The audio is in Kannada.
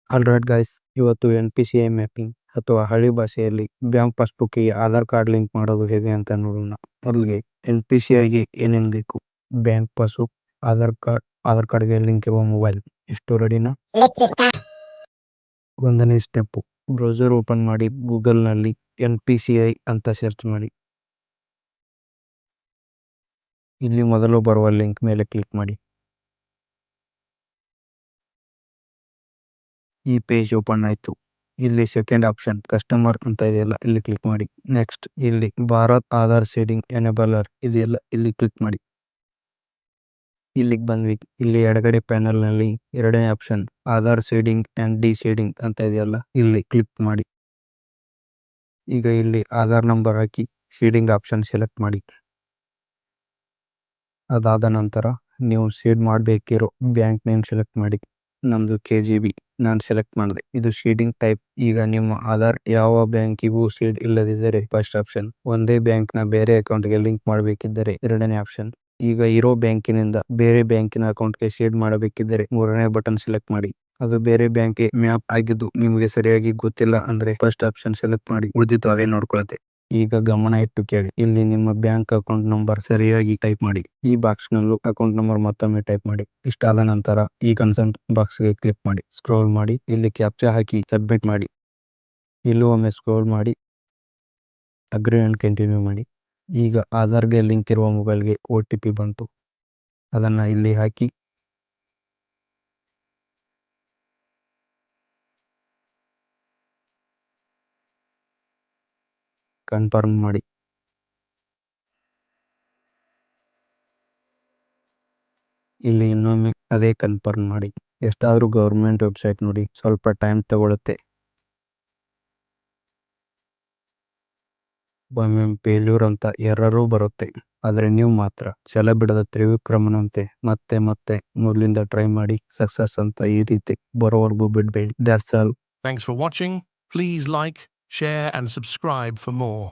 ಆಲ್ರೈಟ್ ಗೈಸ್, ಇವತ್ತು NPCI ಮ್ಯಾಪಿಂಗ್ ಅಥವಾ ಹಳ್ಳಿ ಭಾಷೆಯಲ್ಲಿ ಬ್ಯಾಂಕ್ ಪಾಸ್ಬುಕ್ಕಿಗೆ ಆಧಾರ್ ಕಾರ್ಡ್ ಲಿಂಕ್ ಮಾಡೋದು ಹೇಗೆ ಅಂತ ನೋಡೋಣ. ಮೊದಲಿಗೆ NPCIಗೆ ಏನೇನು ಬೇಕು? ಬ್ಯಾಂಕ್ ಪಾಸ್ಬುಕ್, ಆಧಾರ್ ಕಾರ್ಡ್ಗೆ ಲಿಂಕ್ ಇರುವ ಮೊಬೈಲ್. ಇಷ್ಟು ರೆಡಿನಾ? ಒಂದನೇ ಸ್ಟೆಪ್, ಬ್ರೌಸರ್ ಓಪನ್ ಮಾಡಿ ಗೂಗಲ್ನಲ್ಲಿ NPCI ಅಂತ ಸರ್ಚ್ ಮಾಡಿ. ಇಲ್ಲಿ ಮೊದಲು ಬರುವ ಲಿಂಕ್ ಮೇಲೆ ಕ್ಲಿಕ್ ಮಾಡಿ. ಈ ಪೇಜ್ ಓಪನ್ ಆಯ್ತು. ಇಲ್ಲಿ ಸೆಕೆಂಡ್ ಆಪ್ಷನ್ ಕಸ್ಟಮರ್ ಅಂತ ಇದೆಯಲ್ಲ, ಇಲ್ಲಿ ಕ್ಲಿಕ್ ಮಾಡಿ. ನೆಕ್ಸ್ಟ್ ಇಲ್ಲಿ ಭಾರತ್ ಆಧಾರ್ ಸೀಡಿಂಗ್ ಎನೇಬಲರ್ ಇದೆಯಲ್ಲ, ಇಲ್ಲಿ ಕ್ಲಿಕ್ ಮಾಡಿ. ಇಲ್ಲಿಗೆ ಬಂದ್ವಿ. ಇಲ್ಲಿ ಎಡಗಡೆ ಪ್ಯಾನಲ್ ನಲ್ಲಿ ಎರಡನೇ option Aadhaar seeding and D seeding ಅಂತ ಇದೆಯಲ್ಲ, ಇಲ್ಲಿ ಕ್ಲಿಕ್ ಮಾಡಿ. ಈಗ ಇಲ್ಲಿ ಆಧಾರ್ ನಂಬರ್ ಹಾಕಿ ಸೀಡಿಂಗ್ ಆಪ್ಷನ್ ಸೆಲೆಕ್ಟ್ ಮಾಡಿ. ಅದಾದ ನಂತರ ನೀವು ಸೀಡ್ ಮಾಡಬೇಕಿರೋ ಬ್ಯಾಂಕ್ ನೇಮ್ ಸೆಲೆಕ್ಟ್ ಮಾಡಿ. ನಮ್ದು KGB ನಾನು ಸೆಲೆಕ್ಟ್ ಮಾಡಿದೆ. ಇದು ಸೀಡಿಂಗ್ ಟೈಪ್. ಈಗ ನಿಮ್ಮ ಆಧಾರ್ ಯಾವ ಬ್ಯಾಂಕಿಗೂ ಸೀಡ್ ಇಲ್ಲದಿದ್ದರೆ ಫಸ್ಟ್ ಆಪ್ಷನ್, ಒಂದೇ ಬ್ಯಾಂಕ್ನ ಬೇರೆ ಅಕೌಂಟ್ಗೆ ಲಿಂಕ್ ಮಾಡಬೇಕಿದ್ದರೆ ಎರಡನೇ ಆಪ್ಷನ್, ಈಗ ಇರೋ ಬ್ಯಾಂಕಿನಿಂದ ಬೇರೆ ಬ್ಯಾಂಕಿನ ಅಕೌಂಟ್ಗೆ ಸೀಡ್ ಮಾಡಬೇಕಿದ್ದರೆ ಮೂರನೇ ಬಟನ್ ಸೆಲೆಕ್ಟ್ ಮಾಡಿ. ಅದು ಬೇರೆ ಬ್ಯಾಂಕ್ಗೆ ಮ್ಯಾಪ್ ಆಗಿದ್ದು ನಿಮಗೆ ಸರಿಯಾಗಿ ಗೊತ್ತಿಲ್ಲ ಅಂದ್ರೆ ಫಸ್ಟ್ ಆಪ್ಷನ್ ಸೆಲೆಕ್ಟ್ ಮಾಡಿ, ಉಳಿದಿದ್ದು ಅವೇ ನೋಡ್ಕೊಳತ್ತೆ. ಈಗ ಗಮನ ಇಟ್ಟು ಕೇಳಿ. ಇಲ್ಲಿ ನಿಮ್ಮ ಬ್ಯಾಂಕ್ ಅಕೌಂಟ್ ನಂಬರ್ ಸರಿಯಾಗಿ ಟೈಪ್ ಮಾಡಿ. ಈ ಬಾಕ್ಸ್ ನಲ್ಲೂ ಅಕೌಂಟ್ ನಂಬರ್ ಮತ್ತೊಮ್ಮೆ ಟೈಪ್ ಮಾಡಿ. ಇಷ್ಟಾದ ನಂತರ ಈ ಕನ್ಸರ್ಟ್ ಬಾಕ್ಸ್ ಗೆ ಕ್ಲಿಕ್ ಮಾಡಿ. ಸ್ಕ್ರೋಲ್ ಮಾಡಿ, ಇಲ್ಲಿ ಕ್ಯಾಪ್ಚಾ ಹಾಕಿ ಸಬ್ಮಿಟ್ ಮಾಡಿ. ಇಲ್ಲೂ ಒಮ್ಮೆ ಸ್ಕ್ರೋಲ್ ಮಾಡಿ ಅಗ್ರಿ ಅಂಡ್ ಕಂಟಿನ್ಯೂ ಮಾಡಿ. ಈಗ ಆಧಾರ್ಗೆ ಲಿಂಕ್ ಇರುವ ಮೊಬೈಲ್ಗೆ OTP ಬಂತು. ಅದನ್ನ ಇಲ್ಲಿ ಹಾಕಿ ಕನ್ಫರ್ಮ್ ಮಾಡಿ. ಇಲ್ಲಿ ಇನ್ನೊಮ್ಮೆ ಅದೇ ಕನ್ಫರ್ಮ್ ಮಾಡಿ. ಎಷ್ಟಾದ್ರೂ ಗೌರ್ಮೆಂಟ್ ವೆಬ್ಸೈಟ್ ನೋಡಿ, ಸ್ವಲ್ಪ ಟೈಮ್ ತಗೊಳುತ್ತೆ. ಒಮ್ಮೆ ಫೇಲ್ಯೂರ್ ಅಂತ ಎರರೂ ಬರುತ್ತೆ. ಆದ್ರೆ ನೀವು ಮಾತ್ರ ಛಲ ಬಿಡದ ತ್ರಿವಿಕ್ರಮನಂತೆ ಮತ್ತೆ ಮತ್ತೆ ಮೊದಲಿಂದ ಟ್ರೈ ಮಾಡಿ. ಸಕ್ಸಸ್ ಅಂತ ಈ ರೀತಿ ಬರೋವರೆಗೂ ಬಿಡ್ಬೇಡಿ. That's all. Thanks for watching. Please like, share and subscribe for more.